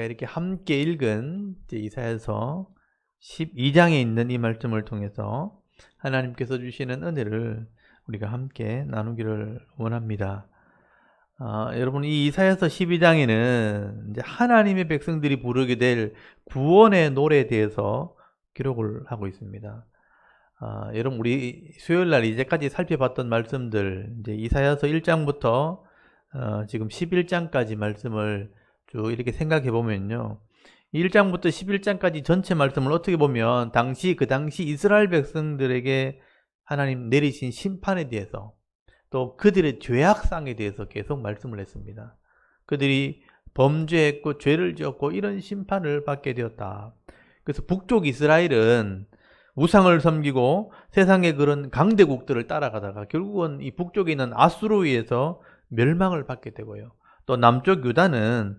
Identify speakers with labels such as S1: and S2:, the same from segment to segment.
S1: 이렇게 함께 읽은 이사야서 12장에 있는 이 말씀을 통해서 하나님께서 주시는 은혜를 우리가 함께 나누기를 원합니다. 여러분, 이 이사야서 12장에는 이제 하나님의 백성들이 부르게 될 구원의 노래에 대해서 기록을 하고 있습니다. 여러분, 우리 수요일 날 이제까지 살펴봤던 말씀들, 이제 이사야서 1장부터 지금 11장까지 말씀을 쭉 이렇게 생각해 보면요, 1장부터 11장까지 전체 말씀을 어떻게 보면 그 당시 이스라엘 백성들에게 하나님 내리신 심판에 대해서, 또 그들의 죄악상에 대해서 계속 말씀을 했습니다. 그들이 범죄했고 죄를 지었고 이런 심판을 받게 되었다. 그래서 북쪽 이스라엘은 우상을 섬기고 세상의 그런 강대국들을 따라가다가 결국은 이 북쪽에 있는 아수르에 의해서 멸망을 받게 되고요. 또 남쪽 유다는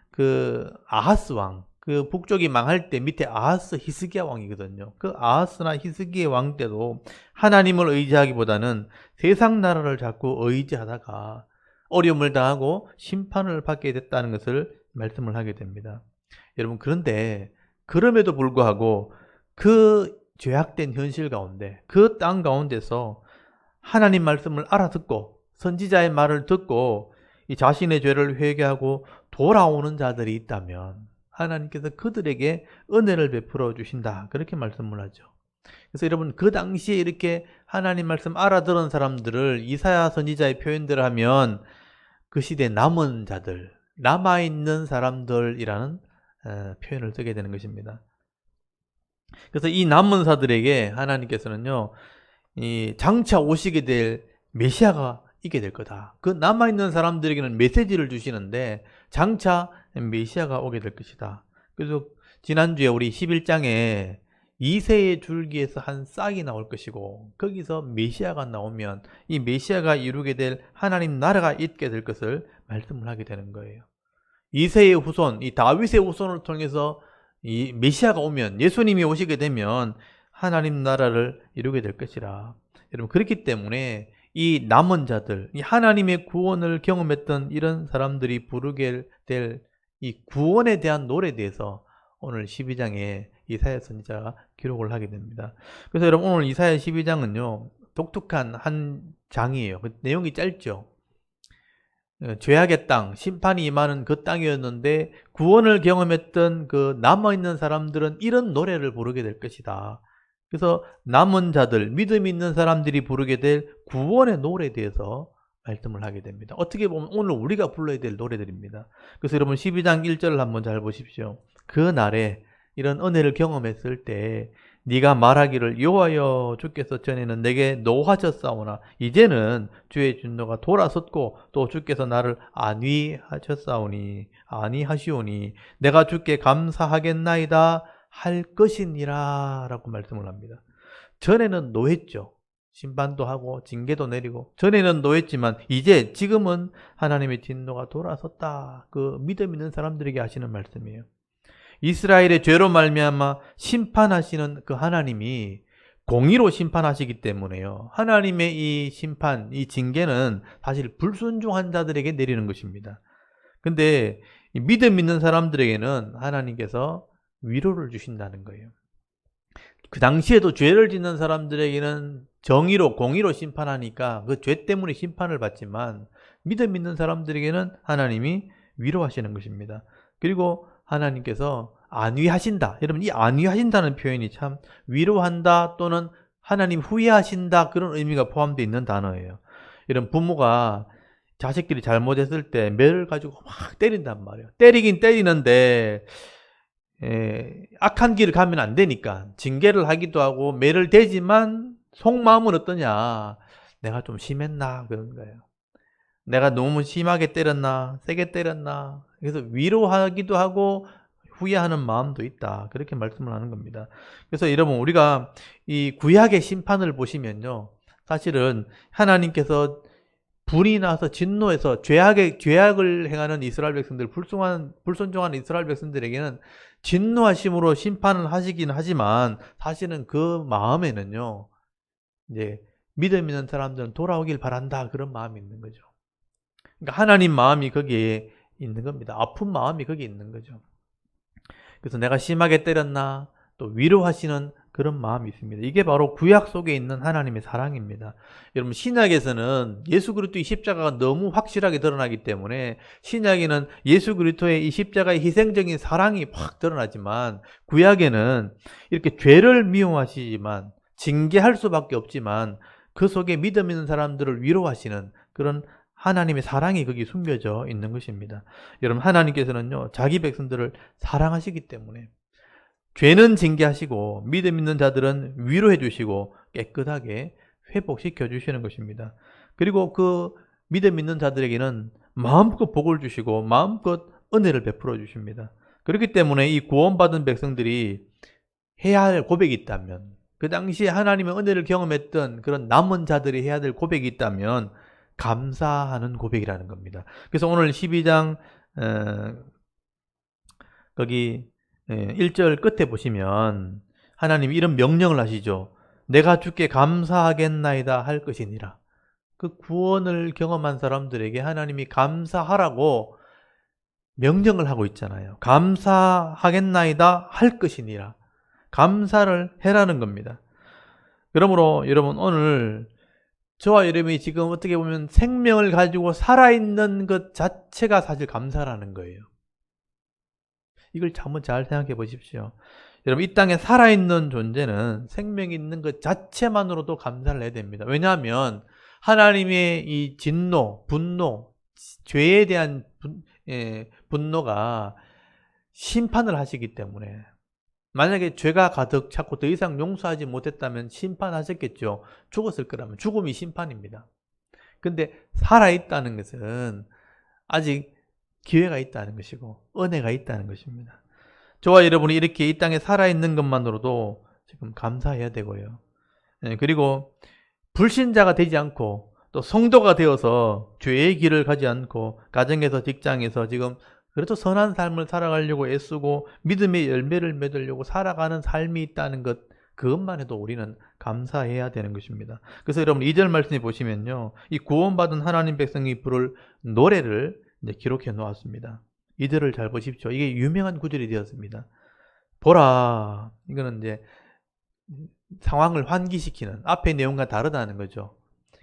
S1: 그 아하스 왕, 그 북쪽이 망할 때 밑에 아하스 히스기야 왕이거든요. 그 아하스나 히스기야 왕 때도 하나님을 의지하기보다는 세상 나라를 자꾸 의지하다가 어려움을 당하고 심판을 받게 됐다는 것을 말씀을 하게 됩니다. 여러분, 그런데 그럼에도 불구하고 그 죄악된 현실 가운데, 그 땅 가운데서 하나님 말씀을 알아듣고 선지자의 말을 듣고 이 자신의 죄를 회개하고 돌아오는 자들이 있다면 하나님께서 그들에게 은혜를 베풀어 주신다, 그렇게 말씀을 하죠. 그래서 여러분, 그 당시에 이렇게 하나님 말씀 알아들은 사람들을 이사야 선지자의 표현대로 하면 그 시대에 남은 자들, 남아있는 사람들이라는 표현을 쓰게 되는 것입니다. 그래서 이 남은 자들에게 하나님께서는요, 이 장차 오시게 될 메시아가 있게 될 거다. 그 남아있는 사람들에게는 메시지를 주시는데 장차 메시아가 오게 될 것이다. 그래서 지난주에 우리 11장에 이새의 줄기에서 한 싹이 나올 것이고 거기서 메시아가 나오면 이 메시아가 이루게 될 하나님 나라가 있게 될 것을 말씀을 하게 되는 거예요. 이새의 후손, 이 다윗의 후손을 통해서 이 메시아가 오면, 예수님이 오시게 되면 하나님 나라를 이루게 될 것이라. 여러분, 그렇기 때문에 이 남은 자들, 이 하나님의 구원을 경험했던 이런 사람들이 부르게 될 이 구원에 대한 노래에 대해서 오늘 12장에 이사야 선지자가 기록을 하게 됩니다. 그래서 여러분, 오늘 이사야 12장은요, 독특한 한 장이에요. 그 내용이 짧죠. 죄악의 땅, 심판이 임하는 그 땅이었는데 구원을 경험했던 그 남아있는 사람들은 이런 노래를 부르게 될 것이다. 그래서 남은 자들, 믿음 있는 사람들이 부르게 될 구원의 노래에 대해서 말씀을 하게 됩니다. 어떻게 보면 오늘 우리가 불러야 될 노래들입니다. 그래서 여러분, 12장 1절을 한번 잘 보십시오. 그 날에 이런 은혜를 경험했을 때 네가 말하기를 여호와여, 주께서 전에는 내게 노하셨사오나 이제는 주의 진노가 돌아섰고 또 주께서 나를 안위하시오니 내가 주께 감사하겠나이다 할 것이니라 라고 말씀을 합니다. 전에는 노했죠. 심판도 하고 징계도 내리고 전에는 노했지만 지금은 하나님의 진노가 돌아섰다. 그 믿음 있는 사람들에게 하시는 말씀이에요. 이스라엘의 죄로 말미암아 심판하시는 그 하나님이 공의로 심판하시기 때문에요. 하나님의 이 심판, 이 징계는 사실 불순종한 자들에게 내리는 것입니다. 근데 믿음 있는 사람들에게는 하나님께서 위로를 주신다는 거예요. 그 당시에도 죄를 짓는 사람들에게는 정의로, 공의로 심판하니까 그 죄 때문에 심판을 받지만 믿음 있는 사람들에게는 하나님이 위로하시는 것입니다. 그리고 하나님께서 안위하신다. 여러분, 이 안위하신다는 표현이 참 위로한다 또는 하나님 후회하신다, 그런 의미가 포함되어 있는 단어예요. 이런 부모가 자식들이 잘못했을 때 매를 가지고 막 때린단 말이에요. 때리긴 때리는데 악한 길을 가면 안 되니까 징계를 하기도 하고 매를 대지만 속마음은 어떠냐? 내가 좀 심했나? 그런 거예요. 내가 너무 심하게 때렸나? 세게 때렸나? 그래서 위로하기도 하고 후회하는 마음도 있다. 그렇게 말씀을 하는 겁니다. 그래서 여러분, 우리가 이 구약의 심판을 보시면요, 사실은 하나님께서 불이 나서 진노해서 죄악을 행하는 이스라엘 백성들, 불순종하는 이스라엘 백성들에게는 진노하심으로 심판을 하시긴 하지만 사실은 그 마음에는요, 이제 믿음 있는 사람들은 돌아오길 바란다, 그런 마음이 있는 거죠. 그러니까 하나님 마음이 거기에 있는 겁니다. 아픈 마음이 거기에 있는 거죠. 그래서 내가 심하게 때렸나? 또 위로하시는 그런 마음이 있습니다. 이게 바로 구약 속에 있는 하나님의 사랑입니다. 여러분, 신약에서는 예수 그리스도의 십자가가 너무 확실하게 드러나기 때문에 신약에는 예수 그리스도의 이 십자가의 희생적인 사랑이 확 드러나지만, 구약에는 이렇게 죄를 미워하시지만 징계할 수밖에 없지만 그 속에 믿음 있는 사람들을 위로하시는 그런 하나님의 사랑이 거기 숨겨져 있는 것입니다. 여러분, 하나님께서는요, 자기 백성들을 사랑하시기 때문에 죄는 징계하시고 믿음 있는 자들은 위로해 주시고 깨끗하게 회복시켜 주시는 것입니다. 그리고 그 믿음 있는 자들에게는 마음껏 복을 주시고 마음껏 은혜를 베풀어 주십니다. 그렇기 때문에 이 구원받은 백성들이 해야 할 고백이 있다면, 그 당시에 하나님의 은혜를 경험했던 그런 남은 자들이 해야 될 고백이 있다면 감사하는 고백이라는 겁니다. 그래서 오늘 12장 거기 1절 끝에 보시면 하나님이 이런 명령을 하시죠. 내가 주께 감사하겠나이다 할 것이니라. 그 구원을 경험한 사람들에게 하나님이 감사하라고 명령을 하고 있잖아요. 감사하겠나이다 할 것이니라. 감사를 해라는 겁니다. 그러므로 여러분, 오늘 저와 여러분이 지금 어떻게 보면 생명을 가지고 살아있는 것 자체가 사실 감사라는 거예요. 이걸 한번 잘 생각해 보십시오. 여러분, 이 땅에 살아있는 존재는 생명이 있는 것 자체만으로도 감사를 해야 됩니다. 왜냐하면 하나님의 이 진노, 분노, 죄에 대한 분노가 심판을 하시기 때문에, 만약에 죄가 가득 찼고 더 이상 용서하지 못했다면 심판하셨겠죠. 죽었을 거라면. 죽음이 심판입니다. 근데 살아있다는 것은 아직 기회가 있다는 것이고 은혜가 있다는 것입니다. 저와 여러분이 이렇게 이 땅에 살아있는 것만으로도 지금 감사해야 되고요. 그리고 불신자가 되지 않고 또 성도가 되어서 죄의 길을 가지 않고 가정에서 직장에서 지금 그래도 선한 삶을 살아가려고 애쓰고 믿음의 열매를 맺으려고 살아가는 삶이 있다는 것, 그것만 해도 우리는 감사해야 되는 것입니다. 그래서 여러분 2절 말씀에 보시면요, 이 구원받은 하나님 백성이 부를 노래를 이제 기록해 놓았습니다. 2절을 잘 보십시오. 이게 유명한 구절이 되었습니다. 보라, 이거는 이제 상황을 환기시키는, 앞의 내용과 다르다는 거죠.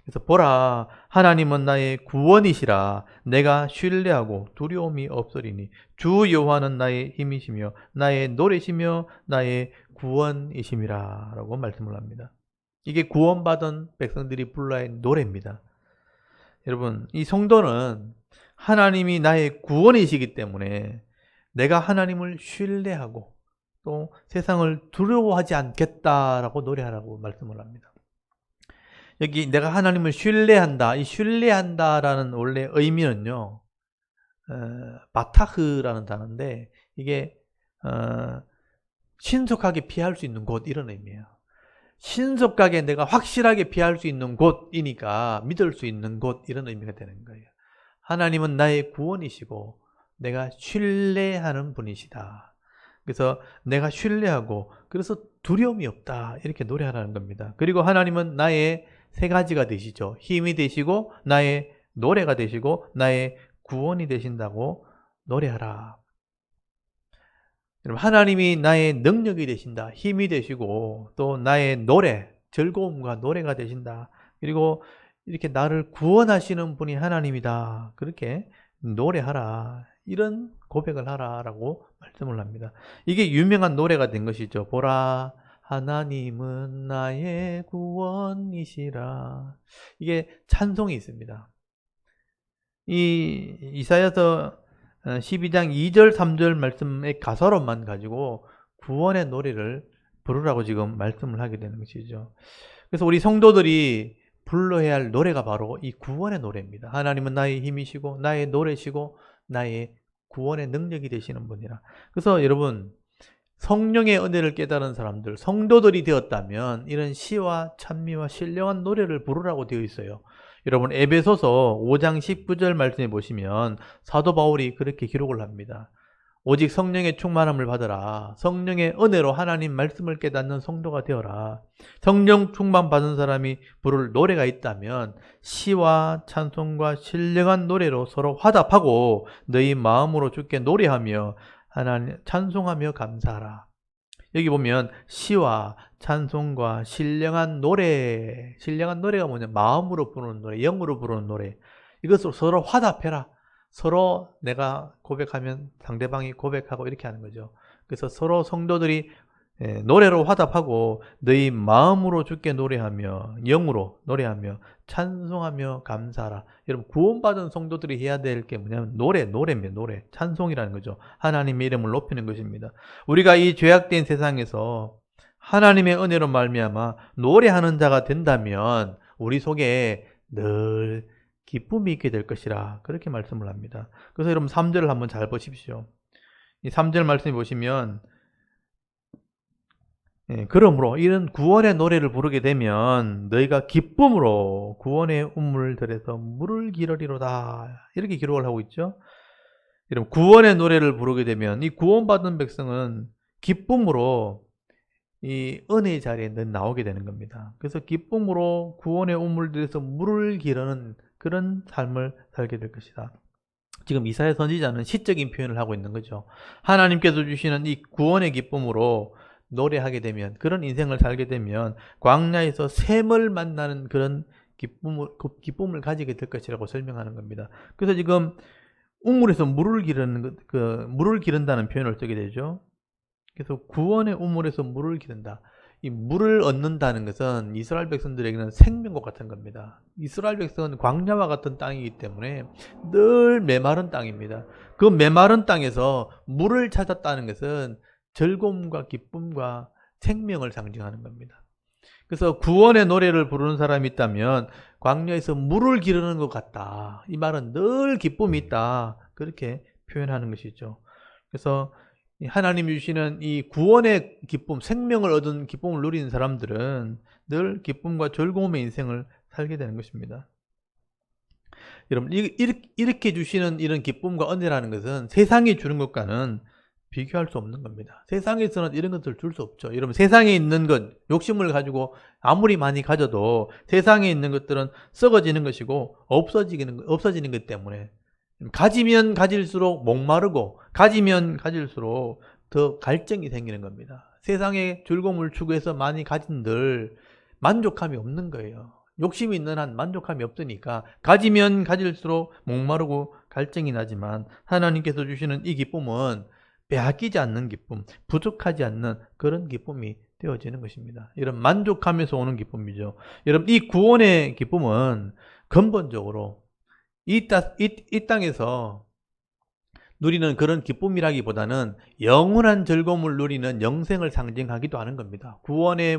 S1: 그래서 보라, 하나님은 나의 구원이시라. 내가 신뢰하고 두려움이 없으리니 주 여호와는 나의 힘이시며 나의 노래시며 나의 구원이심이라 라고 말씀을 합니다. 이게 구원받은 백성들이 불러야 할 노래입니다. 여러분, 이 성도는 하나님이 나의 구원이시기 때문에 내가 하나님을 신뢰하고 또 세상을 두려워하지 않겠다라고 노래하라고 말씀을 합니다. 여기 내가 하나님을 신뢰한다, 이 신뢰한다라는 원래 의미는요, 바타흐라는 단어인데 이게 신속하게 피할 수 있는 곳, 이런 의미예요. 신속하게 내가 확실하게 피할 수 있는 곳이니까 믿을 수 있는 곳, 이런 의미가 되는 거예요. 하나님은 나의 구원이시고 내가 신뢰하는 분이시다. 그래서 내가 신뢰하고 그래서 두려움이 없다, 이렇게 노래하라는 겁니다. 그리고 하나님은 나의 세 가지가 되시죠. 힘이 되시고 나의 노래가 되시고 나의 구원이 되신다고 노래하라. 여러분, 하나님이 나의 능력이 되신다, 힘이 되시고 또 나의 노래, 즐거움과 노래가 되신다. 그리고 이렇게 나를 구원하시는 분이 하나님이다. 그렇게 노래하라. 이런 고백을 하라라고 말씀을 합니다. 이게 유명한 노래가 된 것이죠. 보라, 하나님은 나의 구원이시라. 이게 찬송이 있습니다. 이 이사야서 12장 2절 3절 말씀의 가사로만 가지고 구원의 노래를 부르라고 지금 말씀을 하게 되는 것이죠. 그래서 우리 성도들이 불러야 할 노래가 바로 이 구원의 노래입니다. 하나님은 나의 힘이시고 나의 노래시고 나의 구원의 능력이 되시는 분이라. 그래서 여러분, 성령의 은혜를 깨달은 사람들, 성도들이 되었다면 이런 시와 찬미와 신령한 노래를 부르라고 되어 있어요. 여러분, 에베소서 5장 19절 말씀해 보시면 사도 바울이 그렇게 기록을 합니다. 오직 성령의 충만함을 받으라. 성령의 은혜로 하나님 말씀을 깨닫는 성도가 되어라. 성령 충만 받은 사람이 부를 노래가 있다면 시와 찬송과 신령한 노래로 서로 화답하고 너희 마음으로 주께 노래하며 하나님 찬송하며 감사하라. 여기 보면 시와 찬송과 신령한 노래가 뭐냐? 마음으로 부르는 노래, 영으로 부르는 노래. 이것으로 서로 화답해라. 서로 내가 고백하면 상대방이 고백하고 이렇게 하는 거죠. 그래서 서로 성도들이 노래로 화답하고 너희 마음으로 주께 노래하며 영으로 노래하며 찬송하며 감사하라. 여러분 구원받은 성도들이 해야 될 게 뭐냐면 노래입니다. 노래. 찬송이라는 거죠. 하나님의 이름을 높이는 것입니다. 우리가 이 죄악된 세상에서 하나님의 은혜로 말미암아 노래하는 자가 된다면 우리 속에 늘 기쁨이 있게 될 것이라 그렇게 말씀을 합니다. 그래서 여러분 3절을 한번 잘 보십시오. 이 3절 말씀해 보시면 그러므로 이런 구원의 노래를 부르게 되면 너희가 기쁨으로 구원의 우물을 들여서 물을 기르리로다. 이렇게 기록을 하고 있죠. 여러분 구원의 노래를 부르게 되면 이 구원받은 백성은 기쁨으로 이 은혜의 자리에 나오게 되는 겁니다. 그래서 기쁨으로 구원의 우물을 들여서 물을 기르는 그런 삶을 살게 될 것이다. 지금 이사야 선지자는 시적인 표현을 하고 있는 거죠. 하나님께서 주시는 이 구원의 기쁨으로 노래하게 되면, 그런 인생을 살게 되면 광야에서 샘을 만나는 그런 기쁨을 가지게 될 것이라고 설명하는 겁니다. 그래서 지금 우물에서 물을 기른다는 표현을 쓰게 되죠. 그래서 구원의 우물에서 물을 기른다. 이 물을 얻는다는 것은 이스라엘 백성들에게는 생명과 같은 겁니다. 이스라엘 백성은 광야와 같은 땅이기 때문에 늘 메마른 땅입니다. 그 메마른 땅에서 물을 찾았다는 것은 즐거움과 기쁨과 생명을 상징하는 겁니다. 그래서 구원의 노래를 부르는 사람이 있다면 광야에서 물을 기르는 것 같다. 이 말은 늘 기쁨이 있다. 그렇게 표현하는 것이죠. 그래서 하나님이 주시는 이 구원의 기쁨, 생명을 얻은 기쁨을 누리는 사람들은 늘 기쁨과 즐거움의 인생을 살게 되는 것입니다. 여러분, 이렇게 주시는 이런 기쁨과 은혜라는 것은 세상이 주는 것과는 비교할 수 없는 겁니다. 세상에서는 이런 것을 줄 수 없죠. 여러분, 세상에 있는 것, 욕심을 가지고 아무리 많이 가져도 세상에 있는 것들은 썩어지는 것이고 없어지는 것 때문에 가지면 가질수록 목마르고 가지면 가질수록 더 갈증이 생기는 겁니다. 세상의 즐거움을 추구해서 많이 가진들 만족함이 없는 거예요. 욕심이 있는 한 만족함이 없으니까 가지면 가질수록 목마르고 갈증이 나지만 하나님께서 주시는 이 기쁨은 빼앗기지 않는 기쁨, 부족하지 않는 그런 기쁨이 되어지는 것입니다. 여러분, 만족하면서 오는 기쁨이죠. 여러분, 이 구원의 기쁨은 근본적으로 이 땅에서 누리는 그런 기쁨이라기보다는 영원한 즐거움을 누리는 영생을 상징하기도 하는 겁니다. 구원의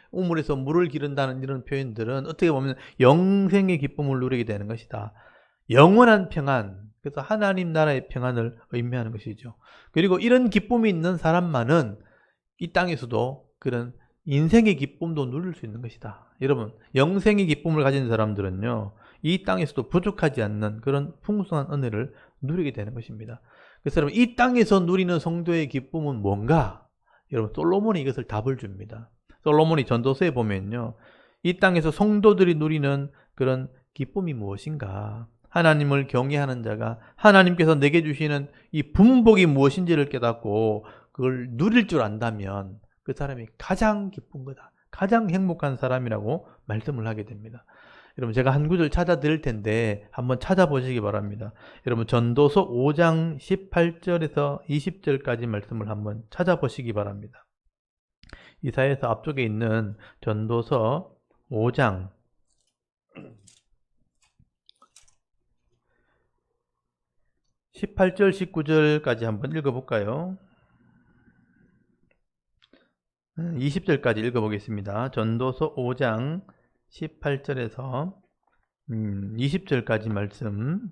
S1: 우물에서 물을 기른다는 이런 표현들은 어떻게 보면 영생의 기쁨을 누리게 되는 것이다. 영원한 평안, 그래서 하나님 나라의 평안을 의미하는 것이죠. 그리고 이런 기쁨이 있는 사람만은 이 땅에서도 그런 인생의 기쁨도 누릴 수 있는 것이다. 여러분, 영생의 기쁨을 가진 사람들은요, 이 땅에서도 부족하지 않는 그런 풍성한 은혜를 누리게 되는 것입니다. 그래서 여러분, 이 땅에서 누리는 성도의 기쁨은 뭔가? 여러분, 솔로몬이 이것을 답을 줍니다. 솔로몬이 전도서에 보면요, 이 땅에서 성도들이 누리는 그런 기쁨이 무엇인가? 하나님을 경외하는 자가 하나님께서 내게 주시는 이 분복이 무엇인지를 깨닫고 그걸 누릴 줄 안다면 그 사람이 가장 기쁜 거다. 가장 행복한 사람이라고 말씀을 하게 됩니다. 여러분, 제가 한 구절 찾아드릴 텐데 한번 찾아보시기 바랍니다. 여러분, 전도서 5장 18절에서 20절까지 말씀을 한번 찾아보시기 바랍니다. 이사야서 앞쪽에 있는 전도서 5장 18절, 19절까지 한번 읽어볼까요? 20절까지 읽어보겠습니다. 전도서 5장 18절에서 20절까지 말씀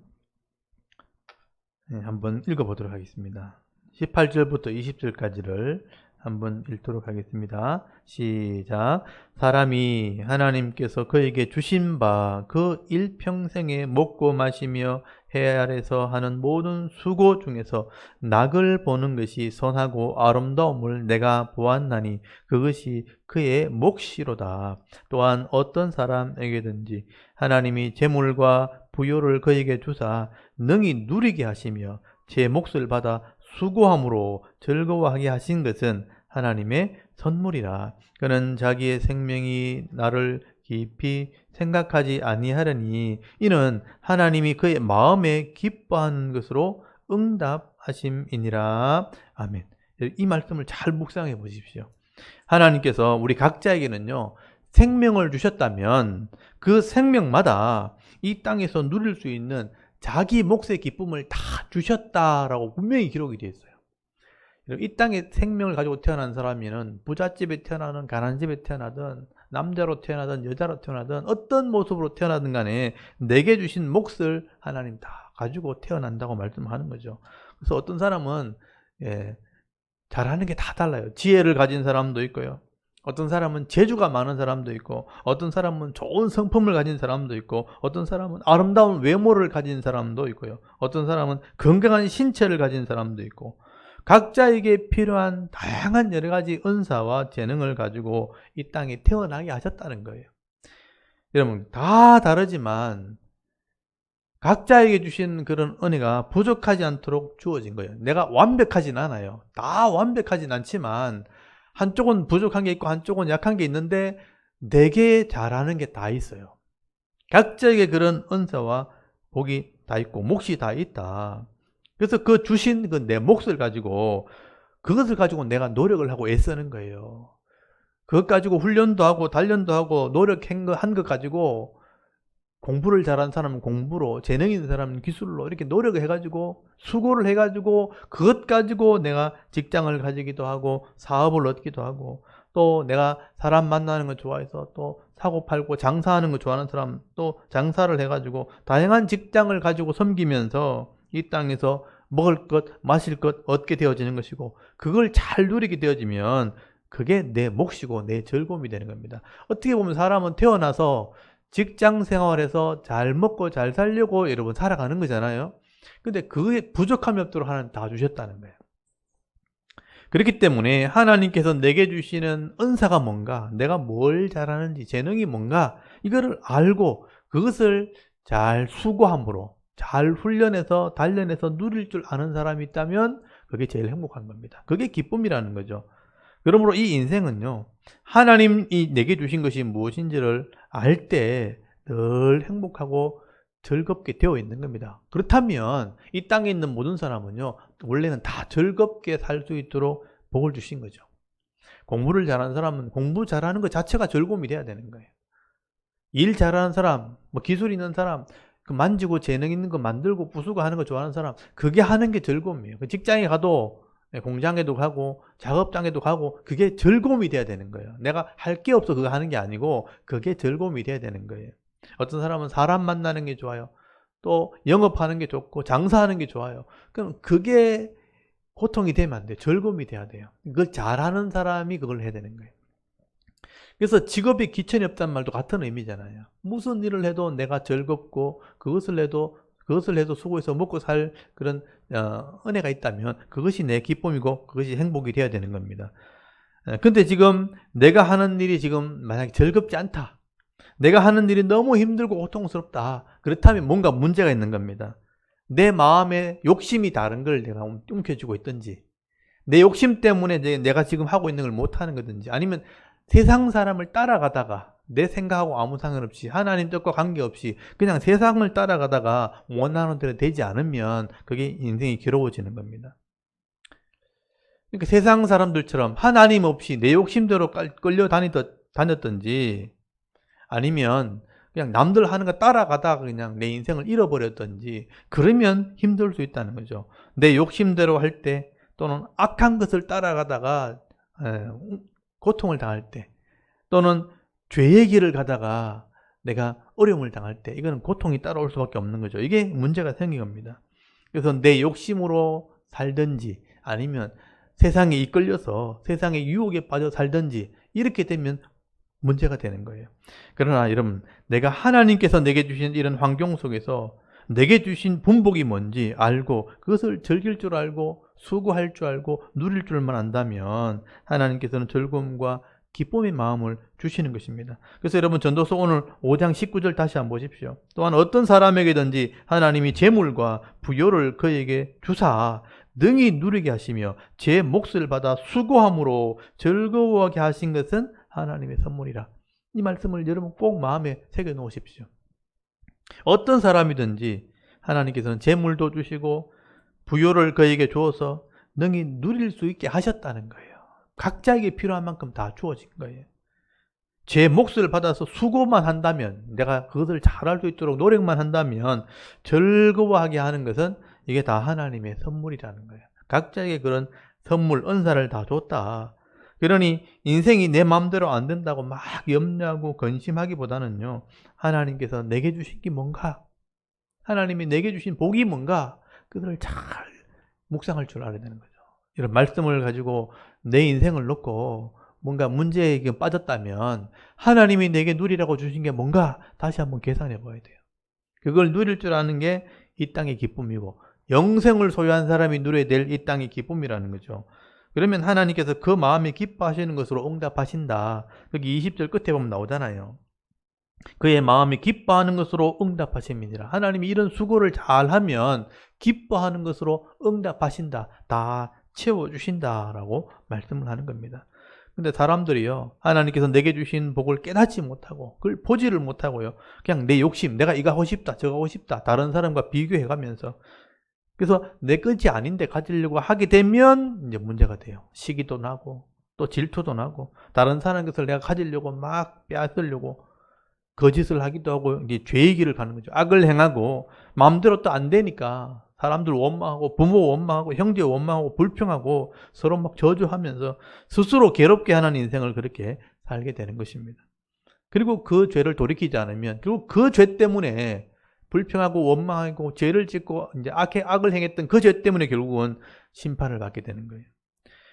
S1: 한번 읽어보도록 하겠습니다. 18절부터 20절까지를 한번 읽도록 하겠습니다. 시작. 사람이 하나님께서 그에게 주신 바 그 일평생에 먹고 마시며 해 아래서 하는 모든 수고 중에서 낙을 보는 것이 선하고 아름다움을 내가 보았나니 그것이 그의 몫이로다. 또한 어떤 사람에게든지 하나님이 재물과 부요를 그에게 주사 능히 누리게 하시며 제 몫을 받아 수고함으로 즐거워하게 하신 것은 하나님의 선물이라. 그는 자기의 생명이 나를 깊이 생각하지 아니하려니 이는 하나님이 그의 마음에 기뻐한 것으로 응답하심이니라. 아멘. 이 말씀을 잘 묵상해 보십시오. 하나님께서 우리 각자에게는요, 생명을 주셨다면 그 생명마다 이 땅에서 누릴 수 있는 자기 몫의 기쁨을 다 주셨다라고 분명히 기록이 되어 있어요. 이 땅에 생명을 가지고 태어난 사람이면 부잣집에 태어나든 가난집에 태어나든 남자로 태어나든 여자로 태어나든 어떤 모습으로 태어나든 간에 내게 주신 몫을 하나님 다 가지고 태어난다고 말씀하는 거죠. 그래서 어떤 사람은 잘하는 게 다 달라요. 지혜를 가진 사람도 있고요. 어떤 사람은 재주가 많은 사람도 있고, 어떤 사람은 좋은 성품을 가진 사람도 있고, 어떤 사람은 아름다운 외모를 가진 사람도 있고요. 어떤 사람은 건강한 신체를 가진 사람도 있고, 각자에게 필요한 다양한 여러 가지 은사와 재능을 가지고 이 땅에 태어나게 하셨다는 거예요. 여러분, 다 다르지만 각자에게 주신 그런 은혜가 부족하지 않도록 주어진 거예요. 내가 완벽하진 않아요. 다 완벽하진 않지만 한쪽은 부족한 게 있고 한쪽은 약한 게 있는데 내게 잘하는 게 다 있어요. 각자에게 그런 은사와 복이 다 있고 몫이 다 있다. 그래서 그 주신 그 내 몫을 가지고 그것을 가지고 내가 노력을 하고 애쓰는 거예요. 그것 가지고 훈련도 하고 단련도 하고 노력한 것 가지고 공부를 잘하는 사람은 공부로, 재능 있는 사람은 기술로 이렇게 노력을 해가지고 수고를 해가지고 그것 가지고 내가 직장을 가지기도 하고 사업을 얻기도 하고 또 내가 사람 만나는 거 좋아해서 또 사고 팔고 장사하는 거 좋아하는 사람 또 장사를 해가지고 다양한 직장을 가지고 섬기면서 이 땅에서 먹을 것, 마실 것 얻게 되어지는 것이고 그걸 잘 누리게 되어지면 그게 내 몫이고 내 즐거움이 되는 겁니다. 어떻게 보면 사람은 태어나서 직장 생활에서 잘 먹고 잘 살려고 여러분 살아가는 거잖아요. 근데 그게 부족함이 없도록 하나님 다 주셨다는 거예요. 그렇기 때문에 하나님께서 내게 주시는 은사가 뭔가, 내가 뭘 잘하는지, 재능이 뭔가 이거를 알고 그것을 잘 수고함으로 잘 훈련해서 단련해서 누릴 줄 아는 사람이 있다면 그게 제일 행복한 겁니다. 그게 기쁨이라는 거죠. 그러므로 이 인생은요, 하나님이 내게 주신 것이 무엇인지를 알 때 늘 행복하고 즐겁게 되어 있는 겁니다. 그렇다면 이 땅에 있는 모든 사람은요, 원래는 다 즐겁게 살 수 있도록 복을 주신 거죠. 공부를 잘하는 사람은 공부 잘하는 것 자체가 즐거움이 돼야 되는 거예요. 일 잘하는 사람, 뭐 기술 있는 사람, 그 만지고 재능 있는 거 만들고 부수고 하는 거 좋아하는 사람, 그게 하는 게 즐거움이에요. 그 직장에 가도 공장에도 가고 작업장에도 가고 그게 즐거움이 돼야 되는 거예요. 내가 할 게 없어 그거 하는 게 아니고 그게 즐거움이 돼야 되는 거예요. 어떤 사람은 사람 만나는 게 좋아요. 또 영업하는 게 좋고 장사하는 게 좋아요. 그럼 그게 고통이 되면 안 돼요. 즐거움이 돼야 돼요. 그걸 잘하는 사람이 그걸 해야 되는 거예요. 그래서 직업에 귀천이 없다는 말도 같은 의미잖아요. 무슨 일을 해도 내가 즐겁고 그것을 해도 수고해서 먹고 살 그런 은혜가 있다면 그것이 내 기쁨이고 그것이 행복이 되어야 되는 겁니다. 근데 지금 내가 하는 일이 지금 만약에 즐겁지 않다. 내가 하는 일이 너무 힘들고 고통스럽다. 그렇다면 뭔가 문제가 있는 겁니다. 내 마음에 욕심이 다른 걸 내가 움켜쥐고 있든지 내 욕심 때문에 내가 지금 하고 있는 걸 못하는 거든지 아니면 세상 사람을 따라가다가 내 생각하고 아무 상관없이 하나님 뜻과 관계없이 그냥 세상을 따라가다가 원하는 대로 되지 않으면 그게 인생이 괴로워지는 겁니다. 그러니까 세상 사람들처럼 하나님 없이 내 욕심대로 끌려 다녔든지 아니면 그냥 남들 하는 거 따라가다가 그냥 내 인생을 잃어버렸든지 그러면 힘들 수 있다는 거죠. 내 욕심대로 할 때 또는 악한 것을 따라가다가 고통을 당할 때 또는 죄의 길을 가다가 내가 어려움을 당할 때 이거는 고통이 따라올 수밖에 없는 거죠. 이게 문제가 생긴 겁니다. 그래서 내 욕심으로 살든지 아니면 세상에 이끌려서 세상의 유혹에 빠져 살든지 이렇게 되면 문제가 되는 거예요. 그러나 여러분, 내가 하나님께서 내게 주신 이런 환경 속에서 내게 주신 분복이 뭔지 알고 그것을 즐길 줄 알고 수고할 줄 알고 누릴 줄만 안다면 하나님께서는 즐거움과 기쁨의 마음을 주시는 것입니다. 그래서 여러분 전도서 오늘 5장 19절 다시 한번 보십시오. 또한 어떤 사람에게든지 하나님이 재물과 부요를 그에게 주사 능히 누리게 하시며 제 몫을 받아 수고함으로 즐거워하게 하신 것은 하나님의 선물이라. 이 말씀을 여러분 꼭 마음에 새겨 놓으십시오. 어떤 사람이든지 하나님께서는 재물도 주시고 부요를 그에게 주어서 능히 누릴 수 있게 하셨다는 거예요. 각자에게 필요한 만큼 다 주어진 거예요. 제 몫을 받아서 수고만 한다면, 내가 그것을 잘할 수 있도록 노력만 한다면 즐거워하게 하는 것은 이게 다 하나님의 선물이라는 거예요. 각자에게 그런 선물, 은사를 다 줬다. 그러니 인생이 내 마음대로 안 된다고 막 염려하고 근심하기보다는요, 하나님께서 내게 주신 게 뭔가, 하나님이 내게 주신 복이 뭔가, 그것을 잘 묵상할 줄 알아야 되는 거죠. 이런 말씀을 가지고 내 인생을 놓고 뭔가 문제에 빠졌다면 하나님이 내게 누리라고 주신 게 뭔가 다시 한번 계산해 봐야 돼요. 그걸 누릴 줄 아는 게 이 땅의 기쁨이고, 영생을 소유한 사람이 누려야 될 이 땅의 기쁨이라는 거죠. 그러면 하나님께서 그 마음에 기뻐하시는 것으로 응답하신다. 여기 20절 끝에 보면 나오잖아요. 그의 마음이 기뻐하는 것으로 응답하십니다. 하나님이 이런 수고를 잘하면 기뻐하는 것으로 응답하신다. 다 채워주신다라고 말씀을 하는 겁니다. 근데 사람들이요, 하나님께서 내게 주신 복을 깨닫지 못하고 그걸 보지를 못하고요, 그냥 내 욕심, 내가 이거 하고 싶다 저거 하고 싶다, 다른 사람과 비교해 가면서, 그래서 내 것이 아닌데 가지려고 하게 되면 이제 문제가 돼요. 시기도 나고 또 질투도 나고, 다른 사람 것을 내가 가지려고 막 빼앗으려고 거짓을 하기도 하고, 이제 죄의 길을 가는 거죠. 악을 행하고 마음대로 또 안 되니까 사람들 원망하고, 부모 원망하고, 형제 원망하고, 불평하고, 서로 막 저주하면서 스스로 괴롭게 하는 인생을 그렇게 살게 되는 것입니다. 그리고 그 죄를 돌이키지 않으면 결국 그 죄 때문에, 불평하고 원망하고 죄를 짓고 이제 악을 행했던 그 죄 때문에 결국은 심판을 받게 되는 거예요.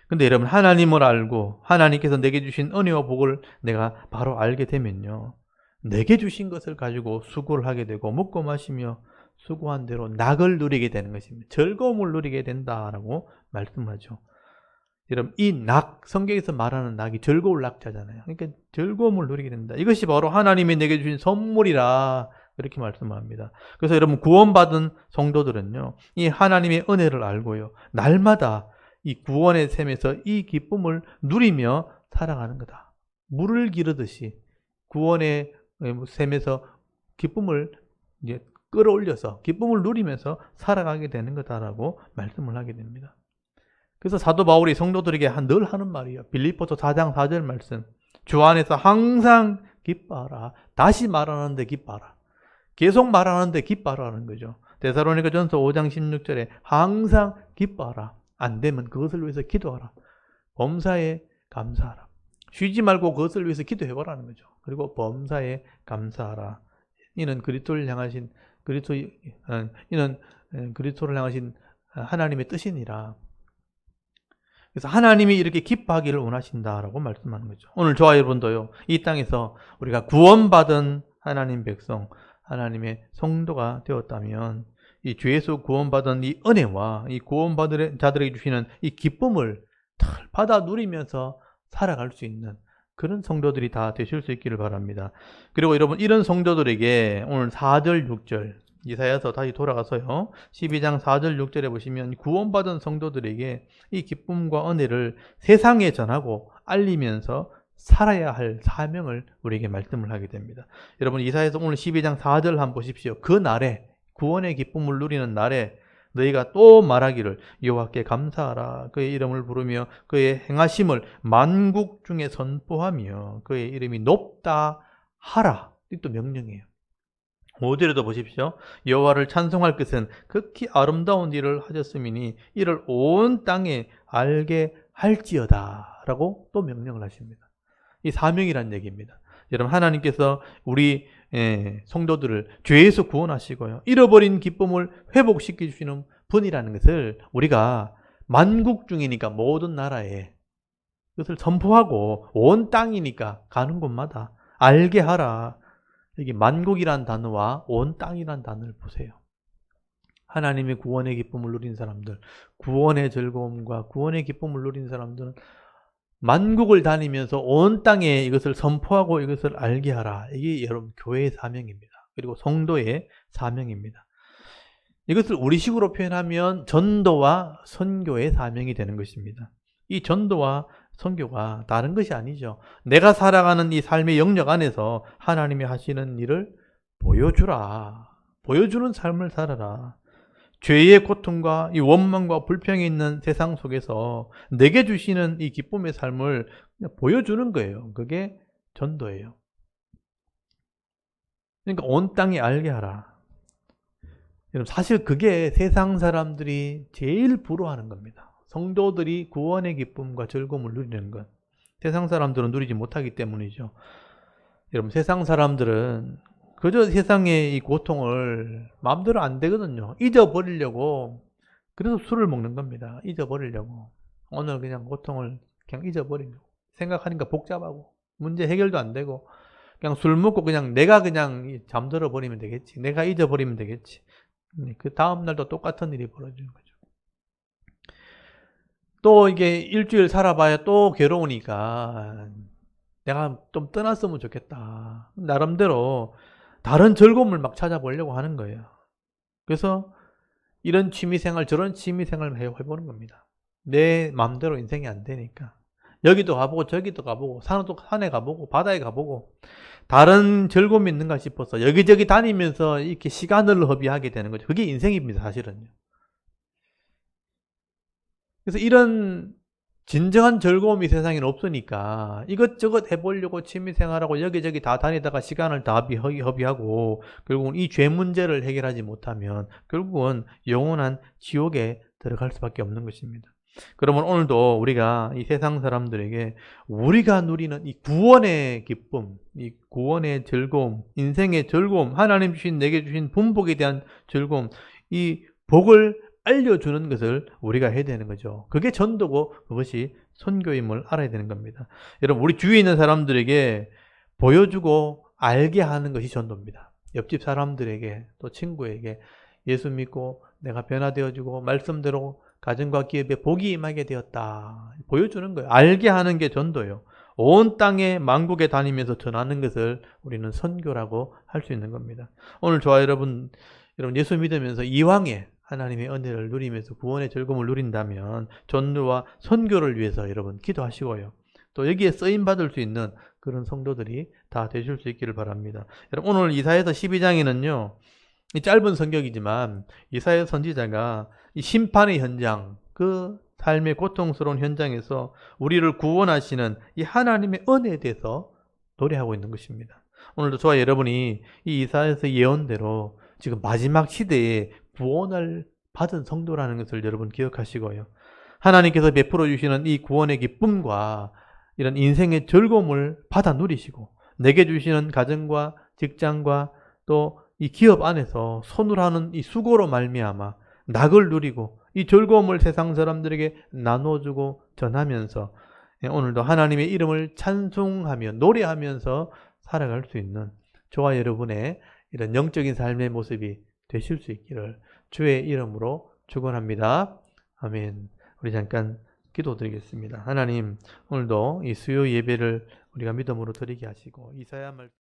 S1: 근데 여러분, 하나님을 알고 하나님께서 내게 주신 은혜와 복을 내가 바로 알게 되면요, 내게 주신 것을 가지고 수고를 하게 되고 먹고 마시며 수고한 대로 낙을 누리게 되는 것입니다. 즐거움을 누리게 된다라고 말씀하죠. 여러분, 이 낙, 성경에서 말하는 낙이 즐거울 낙자잖아요. 그러니까 즐거움을 누리게 된다. 이것이 바로 하나님이 내게 주신 선물이라 이렇게 말씀합니다. 그래서 여러분, 구원받은 성도들은요, 이 하나님의 은혜를 알고요, 날마다 이 구원의 셈에서 이 기쁨을 누리며 살아가는 거다. 물을 기르듯이 구원의 셈에서 기쁨을 이제 끌어올려서 기쁨을 누리면서 살아가게 되는 거다라고 말씀을 하게 됩니다. 그래서 사도 바울이 성도들에게 늘 하는 말이에요. 빌립보서 4장 4절 말씀. 주 안에서 항상 기뻐하라. 다시 말하는데 기뻐하라. 계속 말하는데 기뻐하라는 거죠. 데살로니가전서 5장 16절에 항상 기뻐하라. 안 되면 그것을 위해서 기도하라. 범사에 감사하라. 쉬지 말고 그것을 위해서 기도해보라는 거죠. 그리고 범사에 감사하라. 이는 그리스도를 향하신 하나님의 뜻이니라. 그래서 하나님이 이렇게 기뻐하기를 원하신다라고 말씀하는 거죠. 오늘 저와 여러분도요, 이 땅에서 우리가 구원받은 하나님 백성, 하나님의 성도가 되었다면 이 죄에서 구원받은 이 은혜와 이 구원받은 자들에게 주시는 이 기쁨을 받아 누리면서 살아갈 수 있는 그런 성도들이 다 되실 수 있기를 바랍니다. 그리고 여러분, 이런 성도들에게 오늘 4절 6절 이사야서 다시 돌아가서요, 12장 4절 6절에 보시면 구원받은 성도들에게 이 기쁨과 은혜를 세상에 전하고 알리면서 살아야 할 사명을 우리에게 말씀을 하게 됩니다. 여러분, 이사야서 오늘 12장 4절 한번 보십시오. 그 날에, 구원의 기쁨을 누리는 날에 너희가 또 말하기를 여호와께 감사하라. 그의 이름을 부르며 그의 행하심을 만국 중에 선포하며 그의 이름이 높다 하라. 이 또 명령이에요. 5절에도 보십시오. 여호와를 찬송할 것은 극히 아름다운 일을 하셨음이니 이를 온 땅에 알게 할지어다 라고 또 명령을 하십니다. 이 사명이란 얘기입니다. 여러분, 하나님께서 우리 성도들을 죄에서 구원하시고요, 잃어버린 기쁨을 회복시켜 주시는 분이라는 것을 우리가 만국 중이니까 모든 나라에 그것을 선포하고, 온 땅이니까 가는 곳마다 알게 하라. 여기 만국이란 단어와 온 땅이란 단어를 보세요. 하나님의 구원의 기쁨을 누린 사람들, 구원의 즐거움과 구원의 기쁨을 누린 사람들은 만국을 다니면서 온 땅에 이것을 선포하고 이것을 알게 하라. 이게 여러분 교회의 사명입니다. 그리고 성도의 사명입니다. 이것을 우리식으로 표현하면 전도와 선교의 사명이 되는 것입니다. 이 전도와 선교가 다른 것이 아니죠. 내가 살아가는 이 삶의 영역 안에서 하나님이 하시는 일을 보여주라. 보여주는 삶을 살아라. 죄의 고통과 이 원망과 불평이 있는 세상 속에서 내게 주시는 이 기쁨의 삶을 보여주는 거예요. 그게 전도예요. 그러니까 온 땅에 알게 하라. 여러분, 사실 그게 세상 사람들이 제일 부러워하는 겁니다. 성도들이 구원의 기쁨과 즐거움을 누리는 것. 세상 사람들은 누리지 못하기 때문이죠. 여러분, 세상 사람들은 그저 세상의 이 고통을 마음대로 안 되거든요. 잊어버리려고. 그래서 술을 먹는 겁니다. 잊어버리려고. 오늘 그냥 고통을 그냥 잊어버리려고. 생각하니까 복잡하고 문제 해결도 안 되고 그냥 술 먹고 그냥 내가 그냥 잠들어 버리면 되겠지. 내가 잊어버리면 되겠지. 그 다음 날도 똑같은 일이 벌어지는 거죠. 또 이게 일주일 살아봐야 또 괴로우니까 내가 좀 떠났으면 좋겠다. 나름대로 다른 즐거움을 막 찾아보려고 하는 거예요. 그래서 이런 취미생활 저런 취미생활을 해보는 겁니다. 내 마음대로 인생이 안 되니까. 여기도 가보고 저기도 가보고 산에 가보고 바다에 가보고 다른 즐거움이 있는가 싶어서 여기저기 다니면서 이렇게 시간을 허비하게 되는 거죠. 그게 인생입니다, 사실은요. 그래서 이런 진정한 즐거움이 세상에는 없으니까 이것저것 해보려고 취미생활하고 여기저기 다 다니다가 시간을 다 허비하고 결국은 이 죄 문제를 해결하지 못하면 결국은 영원한 지옥에 들어갈 수밖에 없는 것입니다. 그러면 오늘도 우리가 이 세상 사람들에게 우리가 누리는 이 구원의 기쁨, 이 구원의 즐거움, 인생의 즐거움, 하나님 주신 내게 주신 분복에 대한 즐거움, 이 복을 알려주는 것을 우리가 해야 되는 거죠. 그게 전도고 그것이 선교임을 알아야 되는 겁니다. 여러분, 우리 주위에 있는 사람들에게 보여주고 알게 하는 것이 전도입니다. 옆집 사람들에게 또 친구에게 예수 믿고 내가 변화되어지고 말씀대로 가정과 기업에 복이 임하게 되었다. 보여주는 거예요. 알게 하는 게 전도예요. 온 땅에 만국에 다니면서 전하는 것을 우리는 선교라고 할 수 있는 겁니다. 오늘 저와 여러분 예수 믿으면서 이왕에 하나님의 은혜를 누리면서 구원의 즐거움을 누린다면 전도와 선교를 위해서 여러분 기도하시고요. 또 여기에 쓰임 받을 수 있는 그런 성도들이 다 되실 수 있기를 바랍니다. 여러분, 오늘 이사야서 12장에는요. 이 짧은 성경이지만 이사야 선지자가 이 심판의 현장, 그 삶의 고통스러운 현장에서 우리를 구원하시는 이 하나님의 은혜에 대해서 노래하고 있는 것입니다. 오늘도 저와 여러분이 이 이사야서 예언대로 지금 마지막 시대에 구원을 받은 성도라는 것을 여러분 기억하시고요. 하나님께서 베풀어 주시는 이 구원의 기쁨과 이런 인생의 즐거움을 받아 누리시고 내게 주시는 가정과 직장과 또 이 기업 안에서 손으로 하는 이 수고로 말미암아 낙을 누리고 이 즐거움을 세상 사람들에게 나눠주고 전하면서 오늘도 하나님의 이름을 찬송하며 노래하면서 살아갈 수 있는 저와 여러분의 이런 영적인 삶의 모습이 되실 수 있기를 주의 이름으로 축원합니다. 아멘. 우리 잠깐 기도드리겠습니다. 하나님, 오늘도 이 수요 예배를 우리가 믿음으로 드리게 하시고 이사야 말씀